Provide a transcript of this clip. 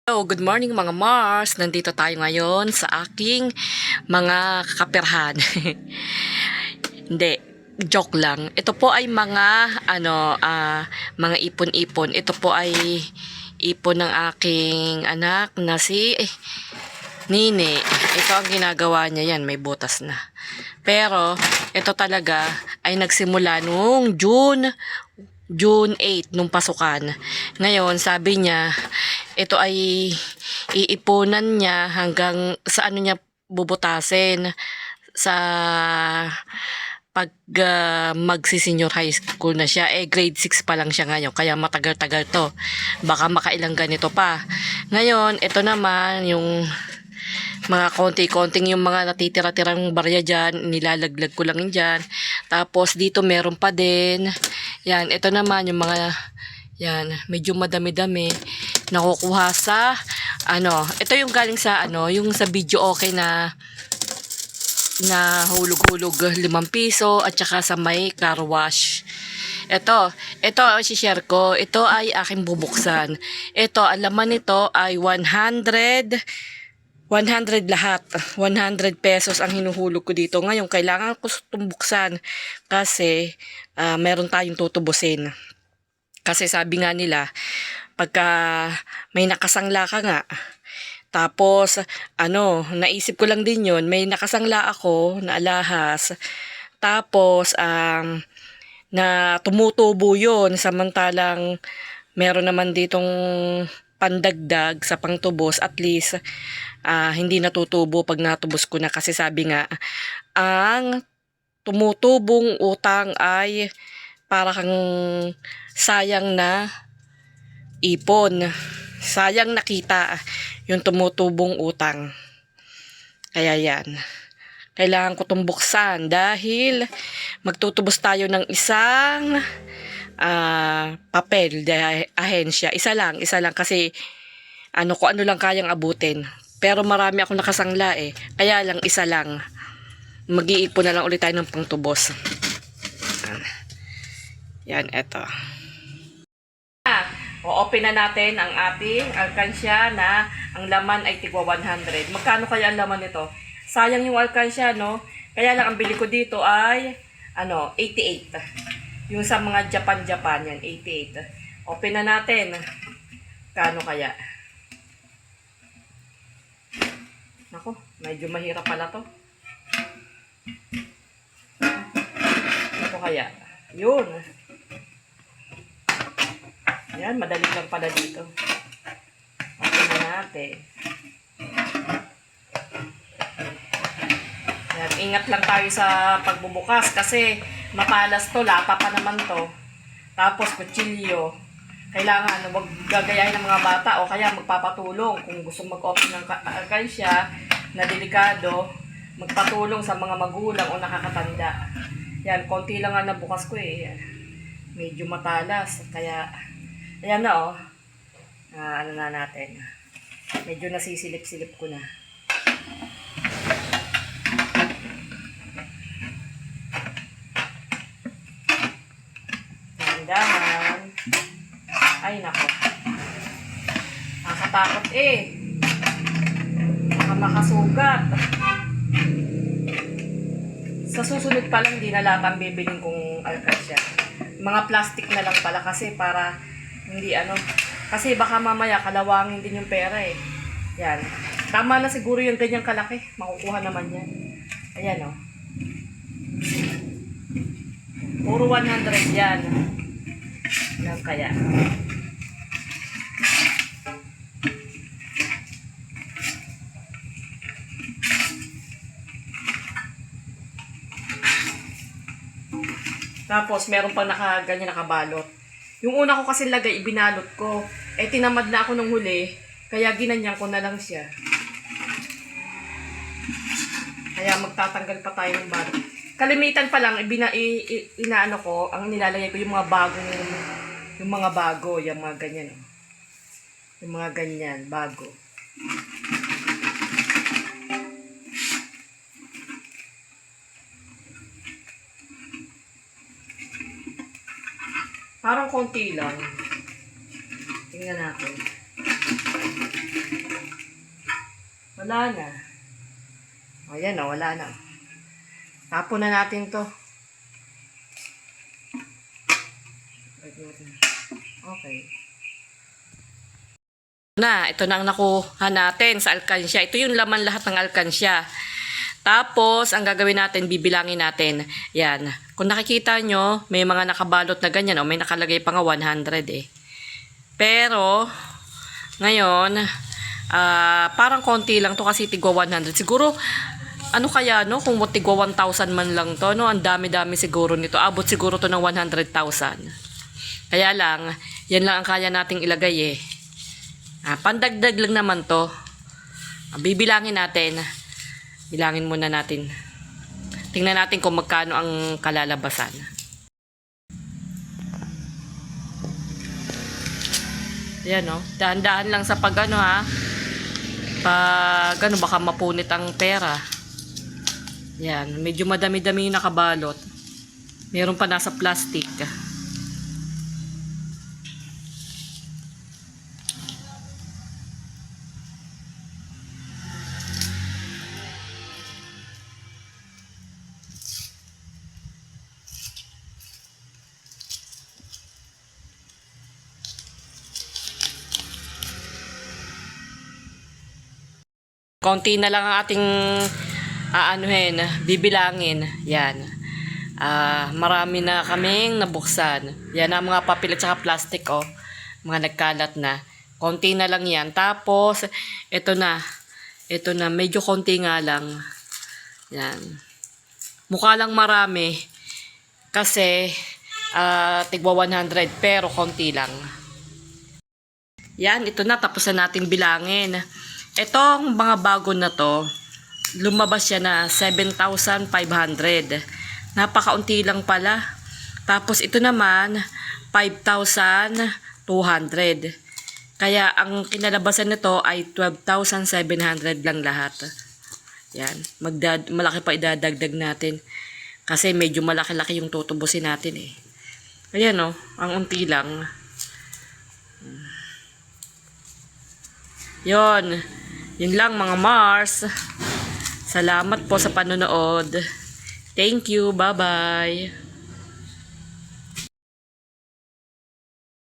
Hello, good morning mga Mars. Nandito tayo ngayon sa aking mga kapirhan. Hindi, joke lang. Ito po ay mga ipon-ipon. Ito po ay ipon ng aking anak na si Nini. Ito ang ginagawa niya, yan, may butas na. Pero ito talaga ay nagsimula noong June 8 nung pasukan. Ngayon, sabi niya, ito ay iipunan niya hanggang sa ano niya bubutasin sa pag magsi-senior high school na siya. Grade 6 pa lang siya ngayon, kaya matagal-tagal to. Baka makailang ganito pa. Ngayon, ito naman yung mga konti-konting yung mga natitira-tirang barya dyan, nilalaglag ko lang dyan. Tapos dito meron pa din. Yan, ito naman yung mga, yan, medyo madami-dami. Nakukuha sa, ito yung galing sa, yung sa video okay na hulog-hulog 5 piso at saka sa may car wash. Ito ang share ko. Ito ay aking bubuksan. Ito, ang laman nito ay 100 lahat. 100 pesos ang hinuhulog ko dito. Ngayon, kailangan ko tumbuksan kasi meron tayong tutubusin. Kasi sabi nga nila, pagka may nakasangla ka nga, tapos, naisip ko lang din yun, may nakasangla ako na alahas, tapos, na tumutubo yun, samantalang meron naman ditong pandagdag sa pangtubos, at least, hindi natutubo pag natubos ko na kasi sabi nga, ang tumutubong utang ay para kang sayang na ipon. Sayang nakita yung tumutubong utang. Kaya yan. Kailangan ko itong buksan dahil magtutubos tayo ng isang papel de ahensya. Isa lang kasi kung ano lang kayang abutin. Pero marami akong nakasangla Kaya lang isa lang. Mag-iipon na lang ulit tayo ng pangtubos. Yan, eto. O-open na natin ang ating alkansya na ang laman ay tigwa 100. Magkano kaya ang laman nito? Sayang yung alkansya, no? Kaya lang ang bili ko dito ay 88. Yung sa mga Japan yan, 88. Open na natin. Kano kaya? Nako, medyo mahirap pala to. Ito kaya. Yun. Yan, madali lang pala dito. Open na natin. Yan, ingat lang tayo sa pagbubukas kasi matalas to, lata pa naman to. Tapos kutsilyo. Kailangan wag gagayahin ng mga bata o kaya magpapatulong kung gusto mag-open ng alkansya na delikado, magpatulong sa mga magulang o nakakatanda. Yan, konti lang nga nabukas ko Medyo matalas, kaya ayan na na natin. Medyo nasisilip-silip ko na. Dahan-dahan. Ay, nako. Nakatakot Baka makasugat. Sa susunod pa lang, di na lahat ang bibiling kong alkansya. Mga plastic na lang pala kasi para hindi kasi baka mamaya kalawangin din yung pera Yan. Tama na siguro yung ganyang kalaki. Makukuha naman yan. Ayan Puro 100 yan. Yan kaya. Tapos, meron pang ganyan nakabalot. Yung una ko kasi lagay, ibinalot ko. Tinamad na ako nung huli, kaya ginanyan ko na lang siya. Kaya magtatanggal pa tayo ng balot. Kalimitan pa lang, inaano ko, ang nilalagay ko yung mga bago, yung mga ganyan. Yung mga ganyan, bago. Parang konti lang. Tingnan natin. Wala na. Ayan o, wala na. Tapon na natin to. Okay. Ito na ang nakuha natin sa alkansya. Ito yung laman lahat ng alkansya. Tapos, ang gagawin natin, bibilangin natin. Yan. Kung nakikita nyo, may mga nakabalot na ganyan. O, may nakalagay pa nga 100 eh. Pero, ngayon, parang konti lang to kasi tigwa 100. Siguro, ano kaya no? Kung tigwa 1,000 man lang to, no? Ang dami-dami siguro nito. Abot siguro to ng 100,000. Kaya lang, yan lang ang kaya nating ilagay eh. Pandagdag lang naman to. Bibilangin natin. Bilangin muna natin. Tingnan natin kung magkano ang kalalabasan. Yan no. Dahan-dahan lang sa pag-ano ha. Pag ano, baka mapunit ang pera. Yan. Medyo madami-dami yung nakabalot. Meron pa nasa plastic. Konti na lang ang ating bibilangin. Yan. Marami na kaming nabuksan. Yan ang mga papel at saka plastic, oh. Mga nagkalat na. Konti na lang yan. Tapos, ito na. Ito na. Medyo konti nga lang. Yan. Mukha lang marami. Kasi, tigwa 100. Pero, konti lang. Yan. Ito na. Tapos na natin bilangin. Itong mga bago na to, lumabas siya na 7,500. Napakaunti lang pala. Tapos ito naman, 5,200. Kaya ang kinalabasan nito ay 12,700 lang lahat. Yan. Malaki pa idadagdag natin. Kasi medyo malaki-laki yung tutubusin natin eh. Ayan o, ang unti lang. Yon. Yun lang mga Mars. Salamat po sa panonood. Thank you. Bye-bye.